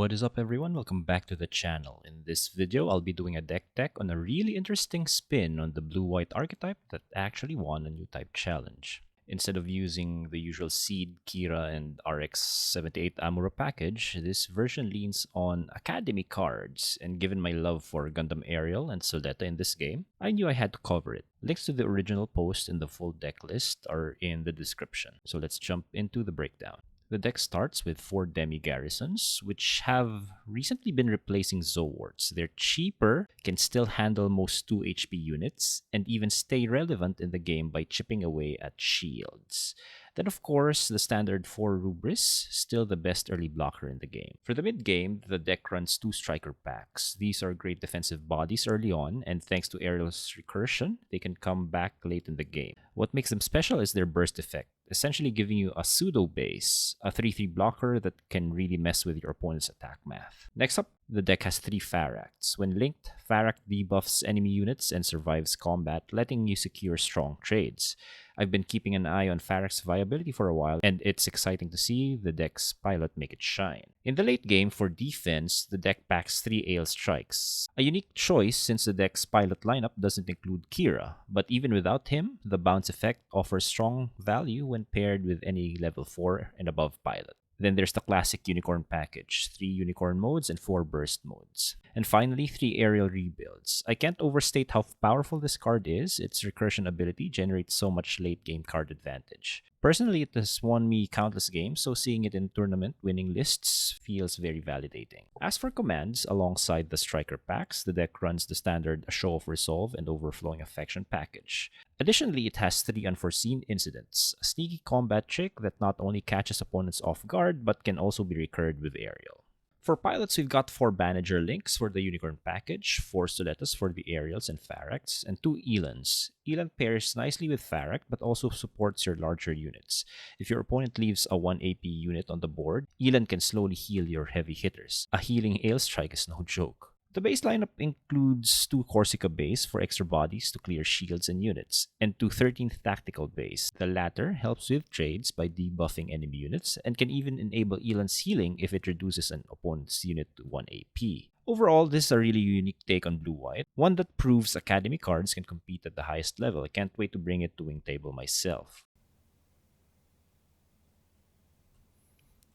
What is up everyone? Welcome back to the channel. In this video, I'll be doing a deck tech on a really interesting spin on the blue-white archetype that actually won a new type challenge. Instead of using the usual Seed, Kira, and RX-78 Amuro package, this version leans on Academy cards, and given my love for Gundam Aerial and Suletta in this game, I knew I had to cover it. Links to the original post and the full deck list are in the description. So let's jump into the breakdown. The deck starts with 4 Demi Garrisons, which have recently been replacing Zowards. They're cheaper, can still handle most 2 HP units, and even stay relevant in the game by chipping away at shields. Then of course, the standard 4 Rubris, still the best early blocker in the game. For the mid game, the deck runs 2 Striker packs. These are great defensive bodies early on, and thanks to Aerial's recursion, they can come back late in the game. What makes them special is their burst effect, essentially giving you a pseudo base, a 3-3 blocker that can really mess with your opponent's attack math. Next up, the deck has 3 Pharacts. When linked, Pharact debuffs enemy units and survives combat, letting you secure strong trades. I've been keeping an eye on Pharact's viability for a while, and it's exciting to see the deck's pilot make it shine. In the late game, for defense, the deck packs 3 Ale Strikes. A unique choice since the deck's pilot lineup doesn't include Kira, but even without him, the bounce effect offers strong value when paired with any level 4 and above pilot. Then there's the classic Unicorn package, 3 Unicorn modes and 4 Burst modes. And finally, 3 Aerial rebuilds. I can't overstate how powerful this card is. Its recursion ability generates so much late game card advantage. Personally, it has won me countless games, so seeing it in tournament winning lists feels very validating. As for commands, alongside the Striker packs, the deck runs the standard Show of Resolve and Overflowing Affection package. Additionally, it has 3 Unforeseen Incidents, a sneaky combat trick that not only catches opponents off guard, but can also be recurred with Aerial. For pilots, we've got 4 Bandager links for the Unicorn package, 4 Sulettas for the Aerials and Pharacts, and 2 Elans. Elan pairs nicely with Pharact, but also supports your larger units. If your opponent leaves a 1 AP unit on the board, Elan can slowly heal your heavy hitters. A healing Ale Strike is no joke. The base lineup includes 2 Corsica base for extra bodies to clear shields and units, and 2 13th Tactical base. The latter helps with trades by debuffing enemy units, and can even enable Elan's healing if it reduces an opponent's unit to 1 AP. Overall, this is a really unique take on blue-white, one that proves Academy cards can compete at the highest level. I can't wait to bring it to Wing Table myself.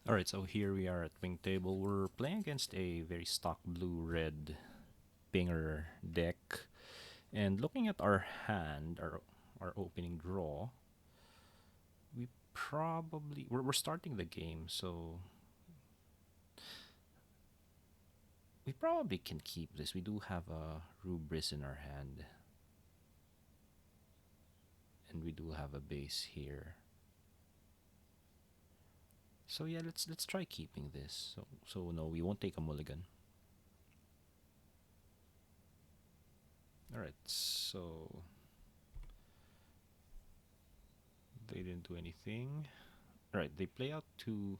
Alright, so here we are at Wing Table. We're playing against a very stock blue-red Pinger deck. And looking at our hand, our opening draw, we're starting the game, so we probably can keep this. We do have a Rubris in our hand. And we do have a base here. So yeah, let's try keeping this. So no, we won't take a mulligan. Alright, so they didn't do anything. Alright, they play out 2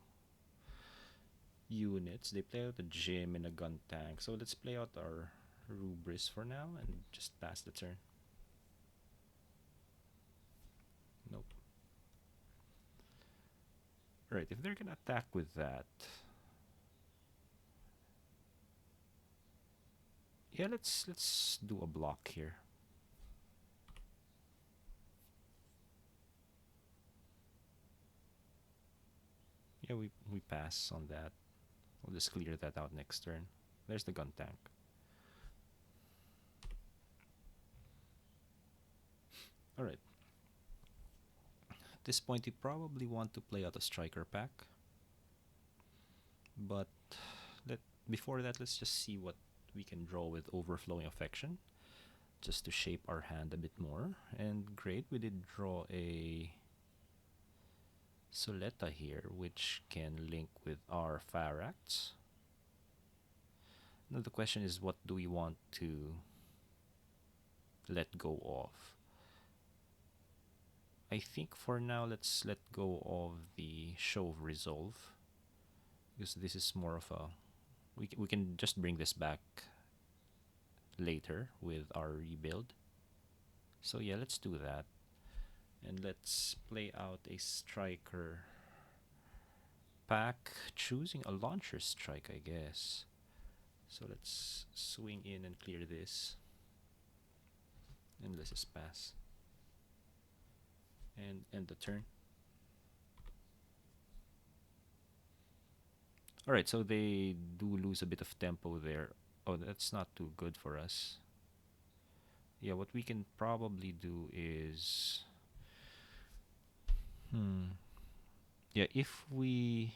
units. They play out a gym and a gun tank. So let's play out our Rubris for now and just pass the turn. Nope. Right, if they're gonna attack with that, yeah, let's do a block here. Yeah, we pass on that. We'll just clear that out next turn. There's the gun tank. Alright. At this point, you probably want to play out a Striker pack. But before that, let's just see what we can draw with Overflowing Affection, just to shape our hand a bit more. And great, we did draw a Suletta here, which can link with our Pharacts. Now the question is, what do we want to let go of? I think for now, let's let go of the Show of Resolve, because this is more of a... We can just bring this back later with our rebuild. So yeah, let's do that. And let's play out a Striker pack, choosing a launcher strike, I guess. So let's swing in and clear this. And let's just pass. And end the turn. Alright, so they do lose a bit of tempo there. Oh, that's not too good for us. Yeah, what we can probably do is... Yeah, if we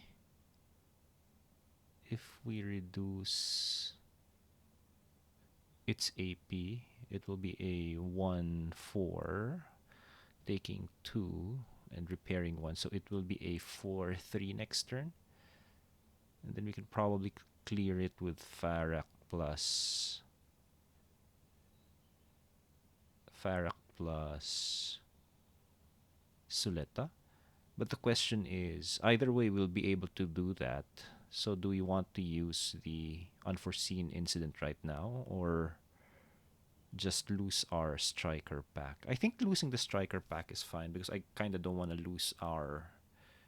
reduce its AP, it will be a 1-4, taking 2 and repairing 1. So it will be a 4-3 next turn. And then we can probably clear it with Pharact plus Suletta. But the question is, either way we'll be able to do that. So do we want to use the unforeseen incident right now, or just lose our striker pack? I think losing the striker pack is fine because I kind of don't want to lose our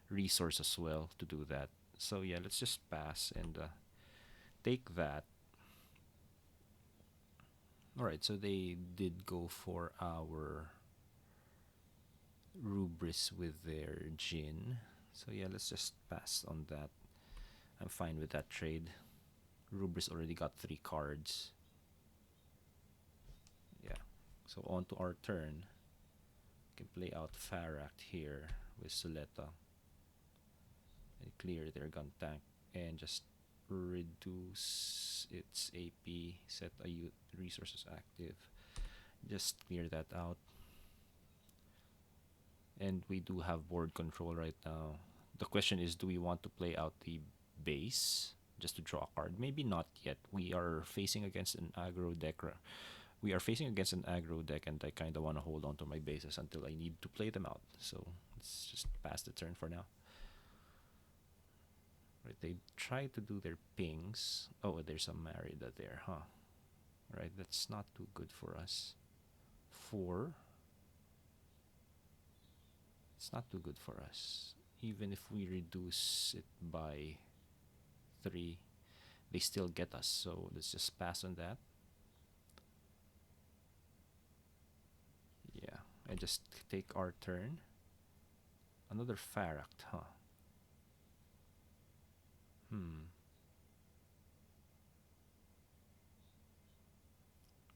resource as well to do that. So yeah, let's just pass and take that. Alright, so they did go for our Rubris with their Jin. So yeah, let's just pass on that. I'm fine with that trade. Rubris already got 3 cards. Yeah. So on to our turn. We can play out Pharact here with Suletta. And clear their gun tank. And just reduce its AP. Set a resources active. Just clear that out. And we do have board control right now. The question is, do we want to play out the base just to draw a card? Maybe not yet. We are facing against an aggro deck. We are facing against an aggro deck, and I kind of want to hold on to my bases until I need to play them out. So let's just pass the turn for now. Right, they try to do their pings. Oh, there's a Merida there, huh? Right, that's not too good for us. 4. It's not too good for us. Even if we reduce it by 3, they still get us. So let's just pass on that. Yeah, and just take our turn. Another Pharact, huh?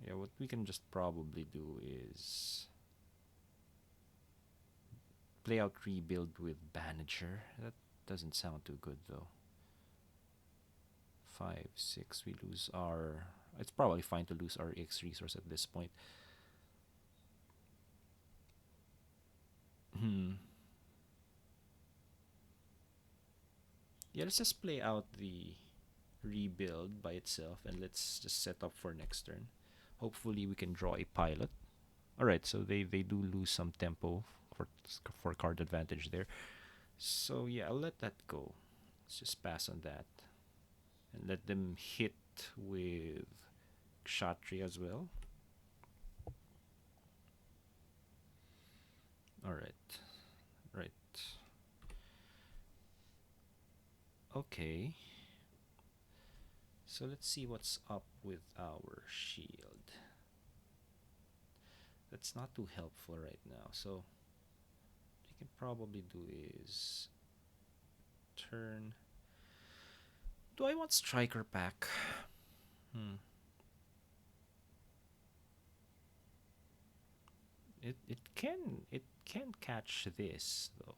Yeah, what we can just probably do is play out Rebuild with Banager. That doesn't sound too good though. 5, 6, we lose our... It's probably fine to lose our X resource at this point. Yeah, let's just play out the Rebuild by itself and let's just set up for next turn. Hopefully we can draw a pilot. Alright, so they do lose some tempo for card advantage there. So yeah, I'll let that go. Let's just pass on that. And let them hit with Kshatriya as well. Alright. Right. Okay. So let's see what's up with our shield. That's not too helpful right now. So what we can probably do is turn... Do I want striker pack? It can catch this though.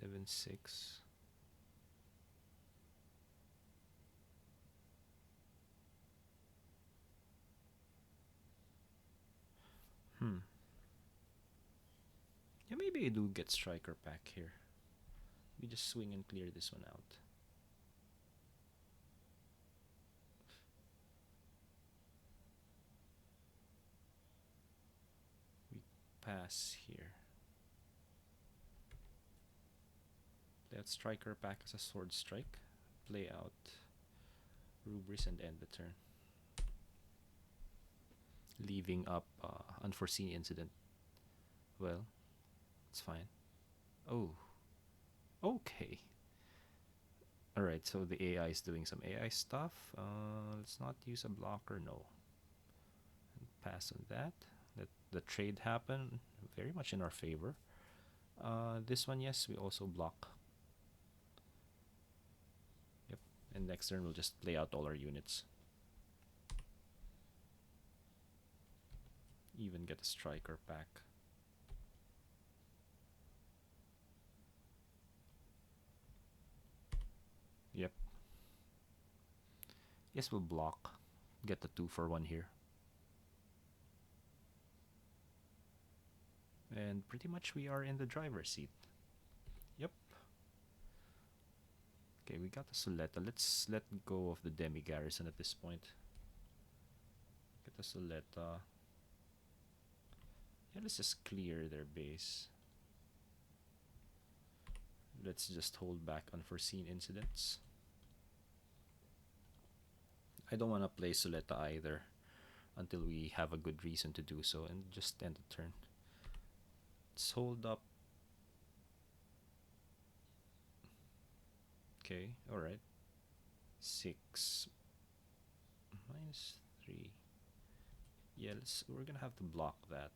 7-6. Yeah, maybe I do get striker pack here. We just swing and clear this one out. We pass here. Play out striker pack as a sword strike. Play out Rubris and end the turn. Leaving up unforeseen incident. Well, it's fine. Oh, okay. Alright, so the AI is doing some AI stuff. Let's not use a blocker, no. Pass on that. Let the trade happen. Very much in our favor. This one, yes, we also block. Yep. And next turn, we'll just play out all our units. Even get a striker pack. Yep. Yes, we'll block. Get the 2-for-1 here. And pretty much we are in the driver's seat. Yep. Okay, we got the Suletta. Let's let go of the Demi Garrison at this point. Get the Suletta. Yeah, let's just clear their base. Let's just hold back unforeseen incidents. I don't want to play Suletta either until we have a good reason to do so, and just end the turn. Let's hold up. Okay, alright. 6 minus 3. Yeah, we're gonna have to block that.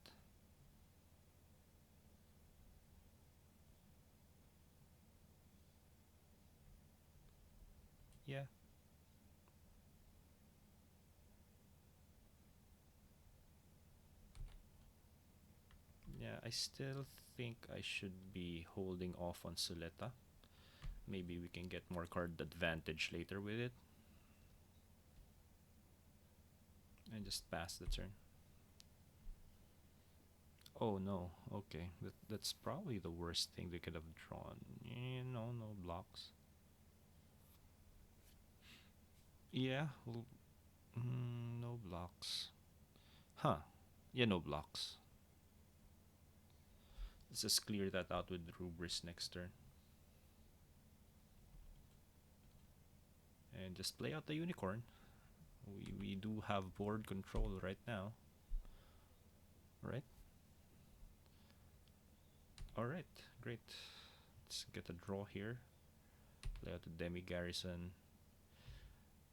Yeah. Yeah, I still think I should be holding off on Suletta. Maybe we can get more card advantage later with it. And just pass the turn. Oh no, okay. That's probably the worst thing they could have drawn. No, no blocks. Yeah, well, no blocks. Huh. Yeah, no blocks. Let's just clear that out with Rubris next turn. And just play out the unicorn. We do have board control right now. Right? Alright, great. Let's get a draw here. Play out the Demi Garrison.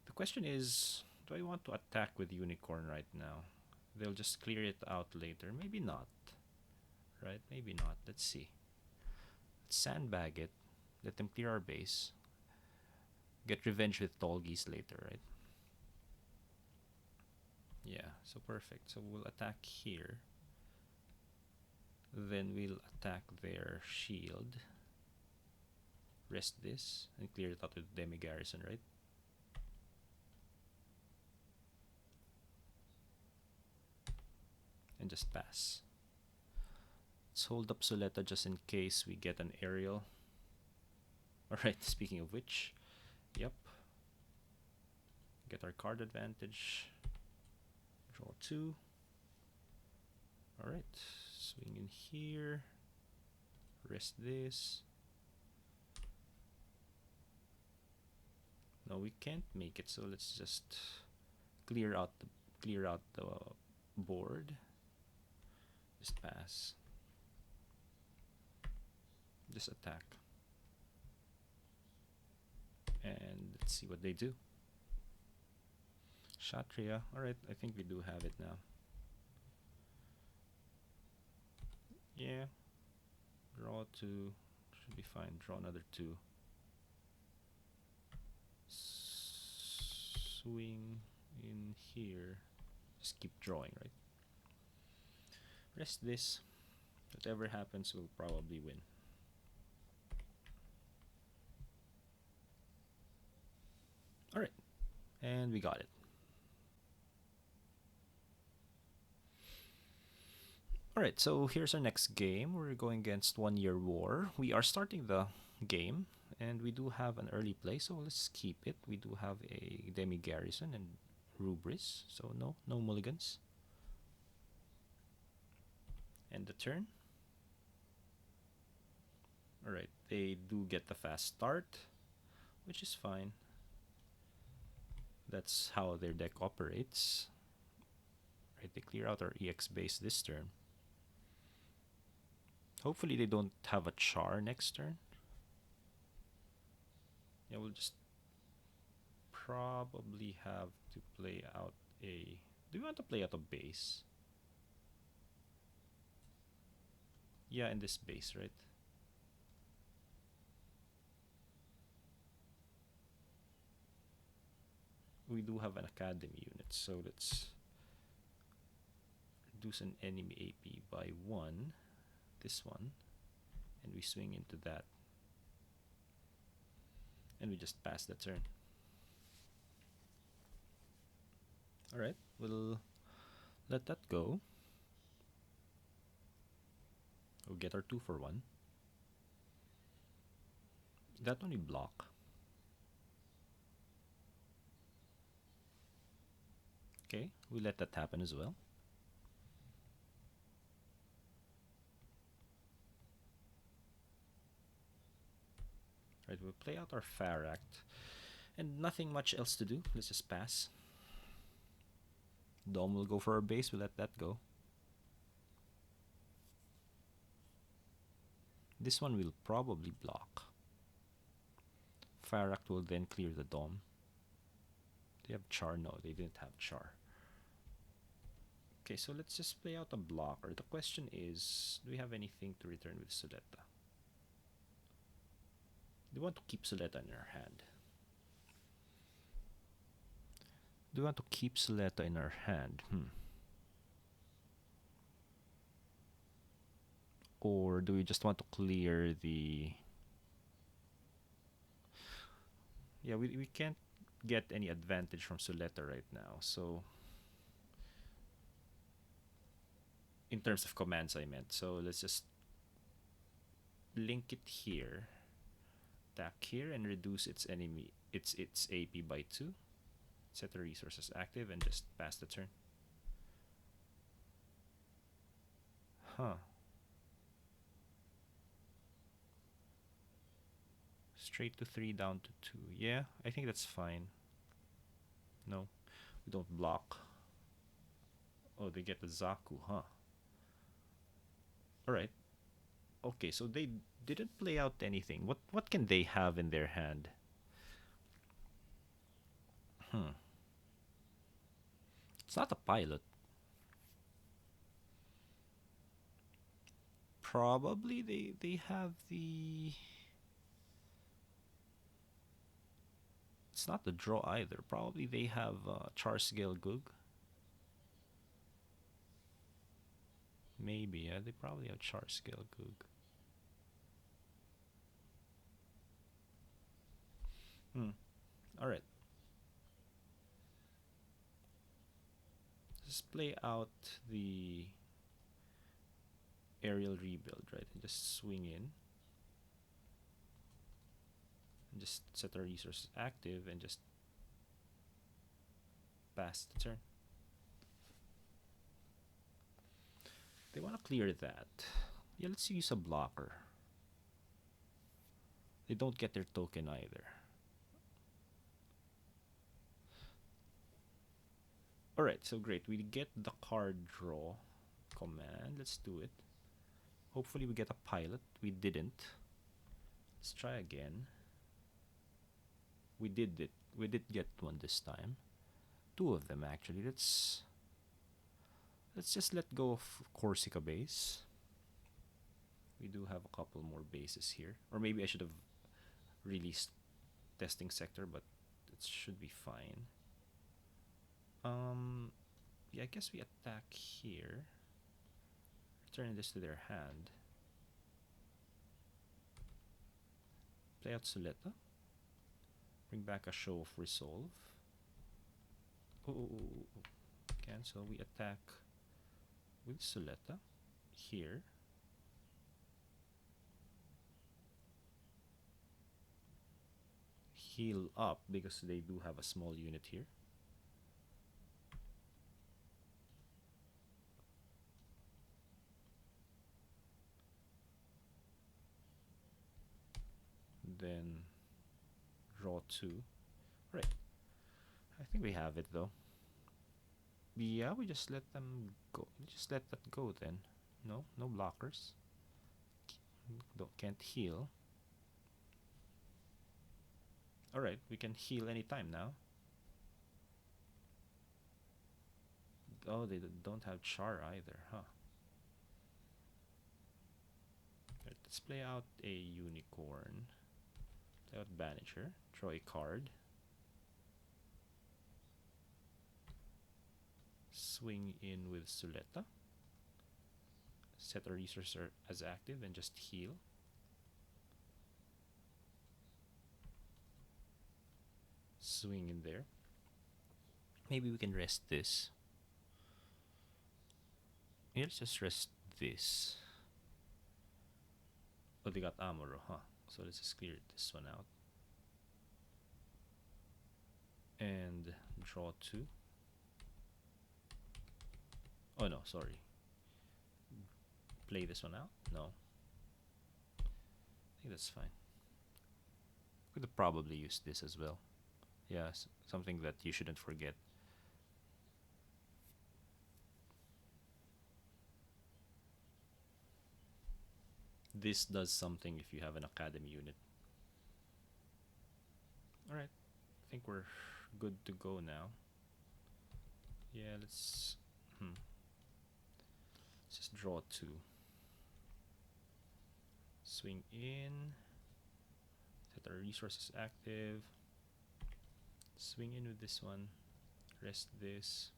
The question is, do I want to attack with unicorn right now? They'll just clear it out later. Maybe not. Right? Maybe not. Let's see. Let's sandbag it. Let them clear our base. Get revenge with Tolgis later, right? Yeah, so perfect. So we'll attack here. Then we'll attack their shield. Rest this and clear it out with Demi Garrison, right? And just pass. Let's hold up Suletta just in case we get an aerial. Alright, speaking of which, yep. Get our card advantage. Draw 2. Alright, swing in here. Rest this. No, we can't make it, so let's just clear out the board. Just pass. Just attack. And let's see what they do. Kshatriya. Alright, I think we do have it now. Yeah. Draw 2. Should be fine. Draw another 2. Swing in here. Just keep drawing, right? Rest this. Whatever happens, we'll probably win. Alright. And we got it. Alright, so here's our next game. We're going against 1 Year War. We are starting the game, and we do have an early play, so let's keep it. We do have a Demi Garrison and Rubris, so no mulligans. End the turn. Alright, they do get the fast start, which is fine. That's how their deck operates. Right, they clear out our EX base this turn. Hopefully they don't have a char next turn. Yeah, we'll just probably have to play out a... Do we want to play out a base? Yeah, in this base, right? We do have an academy unit, so let's reduce an enemy AP by 1. This one. And we swing into that. And we just pass the turn. Alright, we'll let that go. We'll get our 2 for 1. That only block. Okay, we let that happen as well. Right, we'll play out our Pharact. And nothing much else to do. Let's just pass. Dom will go for our base. We'll let that go. This one will probably block. Pharact will then clear the Dom. They have char? No, they didn't have char. Okay, so let's just play out a blocker. The question is, do we have anything to return with Suletta? Do we want to keep Suletta in our hand? Do we want to keep Suletta in our hand? Or do we just want to clear the... Yeah, we can't get any advantage from Suletta right now, so... In terms of commands, I meant. So let's just link it here. Attack here and reduce its enemy, its AP by 2. Set the resources active and just pass the turn. Huh. Straight to 3, down to 2. Yeah, I think that's fine. No, we don't block. Oh, they get the Zaku, huh? Alright. Okay, so they didn't play out anything. What can they have in their hand? It's not a pilot. Probably they have the... It's not the draw either. Probably they have Charsgale Gug. Maybe, yeah, they probably have Charsgale Gug. Alright. Let's play out the aerial rebuild, right? And just swing in. And just set our resources active and just pass the turn. They want to clear that. Yeah, let's use a blocker. They don't get their token either. Alright, so great. We get the card draw command. Let's do it. Hopefully we get a pilot. We didn't. Let's try again. We did it. We did get one this time. 2 of them actually. Let's just let go of Corsica base. We do have a couple more bases here. Or maybe I should have released testing sector, but it should be fine. Yeah, I guess we attack here. Return this to their hand. Play out Suletta. Bring back a show of resolve. Oh. Cancel. We attack with Suletta here. Heal up because they do have a small unit here. Then draw 2. Right. I think we have it though. Yeah, we just let them go. Just let that go then. No blockers. Can't heal. Alright, we can heal anytime now. Oh, they don't have char either, huh? Right, let's play out a unicorn. Play out Banisher. Draw a card. Swing in with Suletta. Set our resource as active and just heal. Swing in there. Maybe we can rest this. Yeah, let's just rest this. Oh, they got Amuro, huh? So let's just clear this one out. And draw 2. Oh no, sorry. Play this one out? No. I think that's fine. Could have probably used this as well. Yeah, something that you shouldn't forget. This does something if you have an academy unit. Alright, I think we're good to go now. Yeah, let's just draw 2. Swing in. Set our resources active. Swing in with this one. Rest this.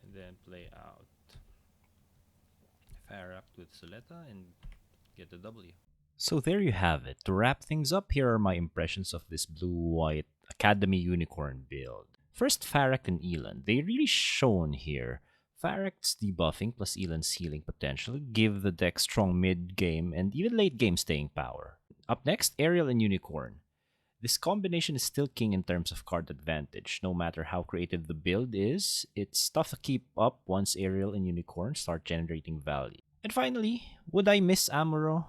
And then play out Pharact with Suletta and get the W. So there you have it. To wrap things up, here are my impressions of this blue-white Academy Unicorn build. First, Pharact and Elan. They really shone here. Pharact's debuffing plus Elan's healing potential give the deck strong mid-game and even late-game staying power. Up next, Aerial and Unicorn. This combination is still king in terms of card advantage. No matter how creative the build is, it's tough to keep up once Aerial and Unicorn start generating value. And finally, would I miss Amuro?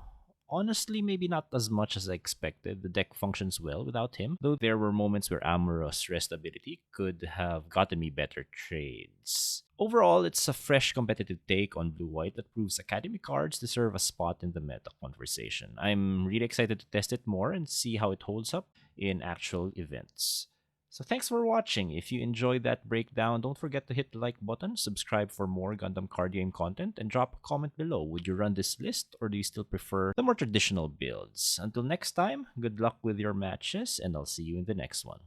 Honestly, maybe not as much as I expected. The deck functions well without him, though there were moments where Amuro's rest ability could have gotten me better trades. Overall, it's a fresh competitive take on blue-white that proves Academy cards deserve a spot in the meta conversation. I'm really excited to test it more and see how it holds up in actual events. So thanks for watching. If you enjoyed that breakdown, don't forget to hit the like button, subscribe for more Gundam Card Game content, and drop a comment below. Would you run this list or do you still prefer the more traditional builds? Until next time, good luck with your matches and I'll see you in the next one.